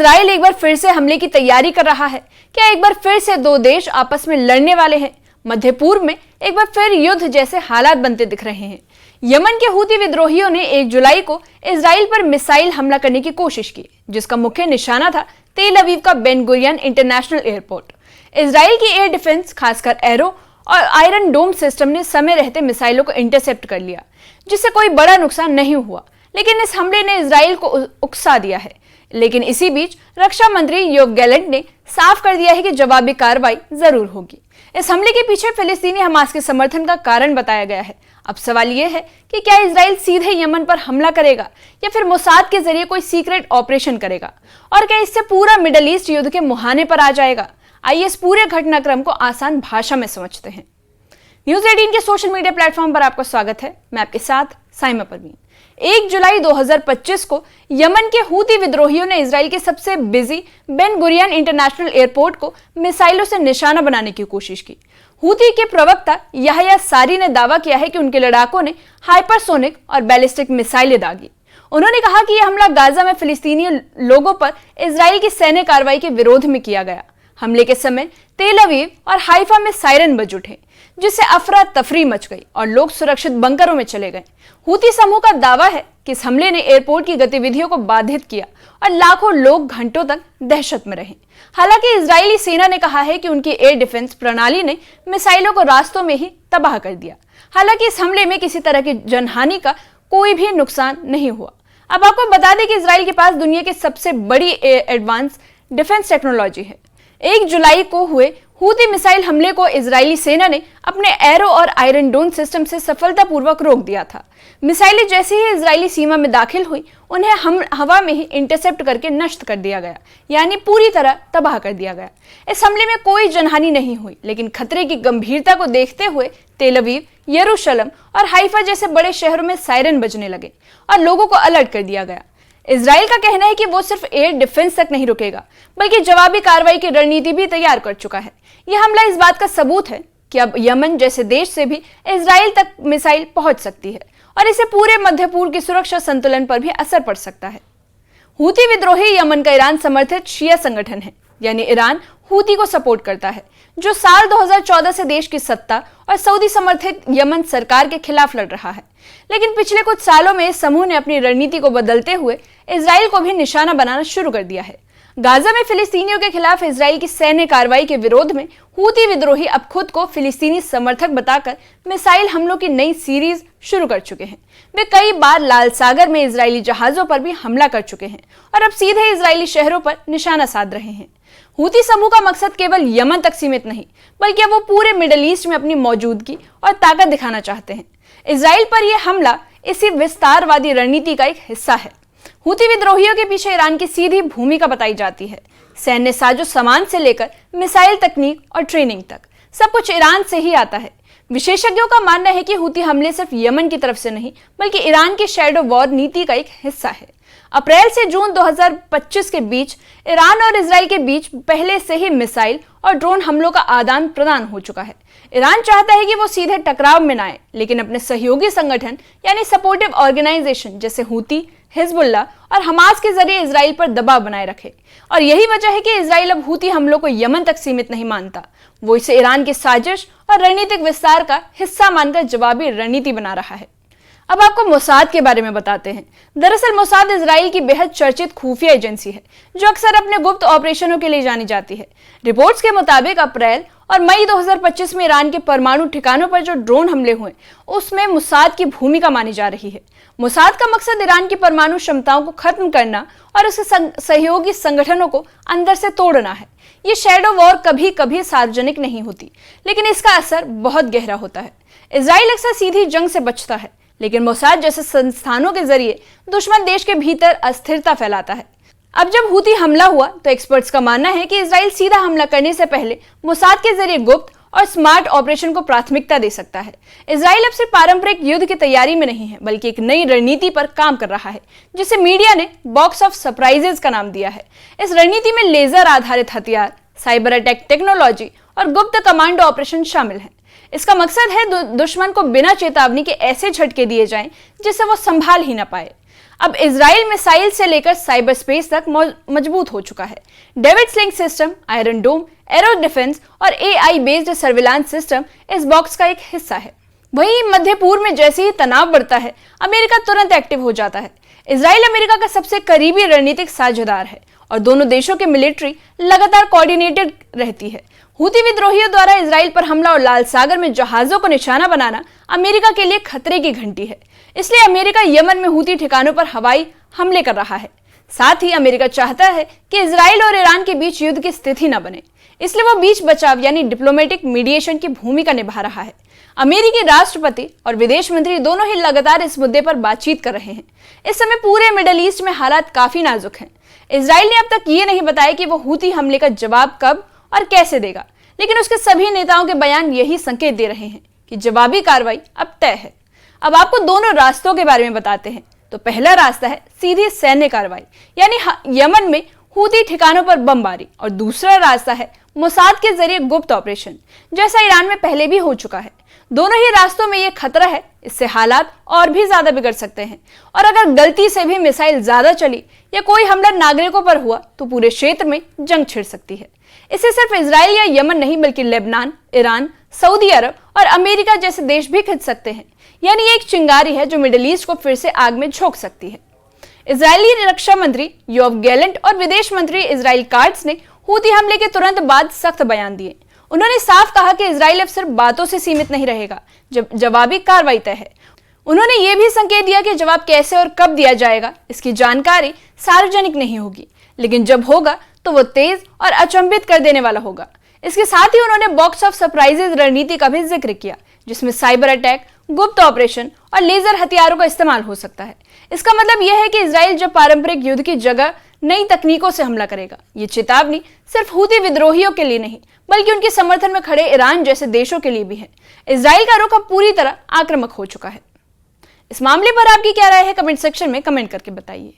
Israel एक बार फिर से हमले की तैयारी कर रहा है? क्या एक बार फिर से दो देश आपस में लड़ने वाले हैं? मध्य पूर्व में एक बार फिर युद्ध जैसे हालात बनते दिख रहे हैं। यमन के हूती विद्रोहियों ने 1 जुलाई को इजराइल पर मिसाइल हमला करने की कोशिश की, जिसका मुख्य निशाना था तेल अवीव का Ben Gurion international airport. Israel की एयर डिफेंस, खासकर एरो और आयरन डोम सिस्टम ने समय रहते मिसाइलों को इंटरसेप्ट कर लिया, जिससे कोई बड़ा नुकसान नहीं हुआ। लेकिन इस हमले ने इजराइल को उकसा दिया है। लेकिन इसी बीच रक्षा मंत्री योव गैलेंट ने साफ कर दिया है कि जवाबी कार्रवाई जरूर होगी। इस हमले के पीछे फिलिस्तीनी हमास के समर्थन का कारण बताया गया है। अब सवाल यह है कि क्या इजराइल सीधे यमन पर हमला करेगा या फिर मोसाद के जरिए कोई सीक्रेट ऑपरेशन करेगा, और क्या इससे पूरा मिडल ईस्ट युद्ध के मुहाने पर आ जाएगा? आइए इस पूरे घटनाक्रम को आसान भाषा में समझते हैं। न्यूज़ 18 के सोशल मीडिया प्लेटफॉर्म पर आपका स्वागत है। मैं आपके साथ साइमा परवीन। 1 जुलाई 2025 को यमन के हूती विद्रोहियों ने इजराइल के सबसे busy Ben Gurion international airport को मिसाइलों से निशाना बनाने की कोशिश की। हूती के प्रवक्ता याह्या सारी ने दावा किया है कि उनके लड़ाकों ने हाइपरसोनिक और बैलिस्टिक मिसाइलें दागी। उन्होंने कहा कि यह हमला गाजा में फिलिस्तीनी लोगों पर इजराइल की सैन्य कार्रवाई के विरोध में किया गया। हमले के समय तेल अवीव और हाइफा में सायरन बज उठे, जिससे अफरा तफरी मच गई और लोग सुरक्षित बंकरों में चले गए। हूती समूह का दावा है कि इस हमले ने एयरपोर्ट की गतिविधियों को बाधित किया और लाखों लोग घंटों तक दहशत में रहे। हालांकि इजरायली सेना ने कहा है कि उनकी एयर डिफेंस प्रणाली ने मिसाइलों को रास्तों में ही तबाह कर दिया। हालांकि इस हमले में किसी तरह की जनहानि का कोई भी नुकसान नहीं हुआ। अब आपको बता दें कि इजराइल के पास दुनिया की सबसे बड़ी एडवांस डिफेंस टेक्नोलॉजी है। 1 जुलाई को हुए हूती मिसाइल हमले को इजरायली सेना ने अपने एरो और आयरन डोम सिस्टम से सफलतापूर्वक रोक दिया था। मिसाइलें जैसे ही इजरायली सीमा में दाखिल हुई, उन्हें हवा में ही इंटरसेप्ट करके नष्ट कर दिया गया, यानी पूरी तरह तबाह कर दिया गया। इस हमले में कोई जनहानि नहीं हुई, लेकिन खतरे की गंभीरता को देखते हुए तेल अवीव, यरूशलेम और हाइफा जैसे बड़े शहरों में सायरन बजने लगे और लोगों को अलर्ट कर दिया गया। इजराइल का कहना है कि वो सिर्फ एयर डिफेंस तक नहीं रुकेगा, बल्कि जवाबी कार्रवाई की रणनीति भी तैयार कर चुका है। यह हमला इस बात का सबूत है कि अब यमन जैसे देश से भी इजराइल तक मिसाइल पहुंच सकती है, और इससे पूरे मध्य पूर्व की सुरक्षा संतुलन पर भी असर पड़ सकता है। हूती विद्रोही यमन का ईरान समर्थित शिया संगठन है, यानी ईरान हूती को सपोर्ट करता है, जो साल 2014 से देश की सत्ता और सऊदी समर्थित यमन सरकार के खिलाफ लड़ रहा है। लेकिन पिछले कुछ सालों में इस समूह ने अपनी रणनीति को बदलते हुए इजराइल को भी निशाना बनाना शुरू कर दिया है। गाजा में फिलिस्तीनियों के खिलाफ इजराइल की सैन्य कार्रवाई के विरोध में हूती विद्रोही अब खुद को फिलिस्तीनी समर्थक बताकर मिसाइल हमलों की नई सीरीज शुरू कर चुके हैं। वे कई बार लाल सागर में इजरायली जहाजों पर भी हमला कर चुके हैं और अब सीधे इजरायली शहरों पर निशाना साध रहे हैं। हूती समूह का मकसद केवल यमन तक सीमित नहीं, बल्कि अब वो पूरे मिडल ईस्ट में अपनी मौजूदगी और ताकत दिखाना चाहते हैं। इजराइल पर यह हमला इसी विस्तारवादी रणनीति का एक हिस्सा है। हूती विद्रोहियों के पीछे ईरान की सीधी भूमिका बताई जाती है। सैन्य साजो सामान से लेकर मिसाइल तकनीक और ट्रेनिंग तक सब कुछ ईरान से ही आता है। विशेषज्ञों का मानना है कि हूती हमले सिर्फ यमन की तरफ से नहीं, बल्कि ईरान की शैडो वॉर नीति का एक हिस्सा है। अप्रैल से जून 2025 के बीच ईरान और इजराइल के बीच पहले से ही मिसाइल और ड्रोन हमलों का आदान प्रदान हो चुका है। ईरान चाहता है कि वो सीधे टकराव में न आए, लेकिन अपने सहयोगी संगठन यानी सपोर्टिव ऑर्गेनाइजेशन जैसे हूती, हिजबुल्लाह और हमास के जरिए इजराइल पर दबाव बनाए रखे। और यही वजह है कि इजराइल अब हूती हमलों को यमन तक सीमित नहीं मानता। वो इसे ईरान की साजिश और रणनीतिक विस्तार का हिस्सा मानकर जवाबी रणनीति बना रहा है। अब आपको मोसाद के बारे में बताते हैं। दरअसल मोसाद इजराइल की बेहद चर्चित खुफिया एजेंसी है, जो अक्सर अपने गुप्त ऑपरेशनों के लिए जानी जाती है। रिपोर्ट्स के मुताबिक अप्रैल और मई 2025 में ईरान के परमाणु ठिकानों पर जो ड्रोन हमले हुए, उसमें मोसाद की भूमिका मानी जा रही है। मोसाद का मकसद ईरान की परमाणु क्षमताओं को खत्म करना और उसके सहयोगी संगठनों को अंदर से तोड़ना है। ये शैडो वॉर कभी कभी सार्वजनिक नहीं होती, लेकिन इसका असर बहुत गहरा होता है। इजराइल अक्सर सीधी जंग से बचता है, लेकिन मोसाद जैसे संस्थानों के जरिए दुश्मन देश के भीतर अस्थिरता फैलाता है। अब जब हूती हमला हुआ, तो एक्सपर्ट्स का मानना है कि इजराइल सीधा हमला करने से पहले मोसाद के जरिए गुप्त और स्मार्ट ऑपरेशन को प्राथमिकता दे सकता है। इजराइल अब सिर्फ पारंपरिक युद्ध की तैयारी में नहीं है, बल्कि एक नई रणनीति पर काम कर रहा है, जिसे मीडिया ने बॉक्स ऑफ सरप्राइजेस का नाम दिया है। इस रणनीति में लेजर आधारित हथियार, साइबर अटैक टेक्नोलॉजी और गुप्त कमांडो ऑपरेशन शामिल है। इसका मकसद है दुश्मन को बिना चेतावनी के ऐसे झटके दिए जाएं जिससे वो संभाल ही ना पाए। अब इजराइल मिसाइल से लेकर साइबर स्पेस तक मजबूत हो चुका है। डेविड स्लिंग सिस्टम, आयरन डोम, एरो डिफेंस और एआई बेस्ड सर्विलांस सिस्टम इस बॉक्स का एक हिस्सा है। वहीं मध्य पूर्व में जैसे ही तनाव बढ़ता है, अमेरिका तुरंत एक्टिव हो जाता है। इजराइल अमेरिका का सबसे करीबी रणनीतिक साझेदार है और दोनों देशों की मिलिट्री लगातार कोऑर्डिनेटेड रहती है। हूती विद्रोहियों द्वारा इजराइल पर हमला और लाल सागर में जहाजों को निशाना बनाना अमेरिका के लिए खतरे की घंटी है। इसलिए अमेरिका यमन में हूती ठिकानों पर हवाई हमले कर रहा है। साथ ही अमेरिका चाहता है कि इजराइल और ईरान के बीच युद्ध की स्थिति न बने, इसलिए वो बीच बचाव यानी डिप्लोमेटिक मीडिएशन की भूमिका निभा रहा है। अमेरिकी राष्ट्रपति और विदेश मंत्री दोनों ही लगातार इस मुद्दे पर बातचीत कर रहे हैं। इस समय पूरे मिडिल ईस्ट में हालात काफी नाजुक हैं। इजराइल ने अब तक ये नहीं बताया कि वो हूती हमले का जवाब कब और कैसे देगा, लेकिन उसके सभी नेताओं के बयान यही संकेत दे रहे हैं कि जवाबी कार्रवाई अब तय है। अब आपको दोनों रास्तों के बारे में बताते हैं। तो पहला रास्ता है सीधी सैन्य कार्रवाई, यानी यमन में हूती ठिकानों पर बमबारी, और दूसरा रास्ता है मोसाद के जरिए गुप्त ऑपरेशन, जैसा ईरान में पहले भी हो चुका है। दोनों ही रास्तों में यह खतरा है, इससे हालात और भी ज्यादा बिगड़ सकते हैं। और अगर गलती से भी मिसाइल ज्यादा चली या कोई हमला नागरिकों पर हुआ तो पूरे क्षेत्र में जंग छिड़ सकती है। इससे सिर्फ इजराइल या यमन नहीं, बल्कि लेबनान, ईरान, सऊदी अरब और अमेरिका जैसे देश भी खिंच सकते हैं। यानी एक चिंगारी है जो मिडिल ईस्ट को फिर से आग में झोंक सकती है। इजरायली रक्षा मंत्री योव गैलेंट और विदेश मंत्री इजराइल काट्ज ने हूती हमले के तुरंत बाद सख्त बयान दिए। उन्होंने साफ कहा कि इजराइल अब सिर्फ बातों से सीमित नहीं रहेगा, जब जवाबी कार्रवाई तय है। उन्होंने ये भी संकेत दिया कि जवाब कैसे और कब दिया जाएगा इसकी जानकारी सार्वजनिक नहीं होगी, लेकिन जब होगा तो वो तेज और अचंभित कर देने वाला होगा। इसके साथ ही उन्होंने बॉक्स ऑफ सरप्राइजेज रणनीति का भी जिक्र किया, जिसमें साइबर अटैक, गुप्त ऑपरेशन और लेजर हथियारों का इस्तेमाल हो सकता है। इसका मतलब यह है कि इजराइल जब पारंपरिक युद्ध की जगह नई तकनीकों से हमला करेगा। ये चेतावनी सिर्फ हूती विद्रोहियों के लिए नहीं, बल्कि उनके समर्थन में खड़े ईरान जैसे देशों के लिए भी है। इजराइल का रुख अब पूरी तरह आक्रामक हो चुका है। इस मामले पर आपकी क्या राय है, कमेंट सेक्शन में कमेंट करके बताइए।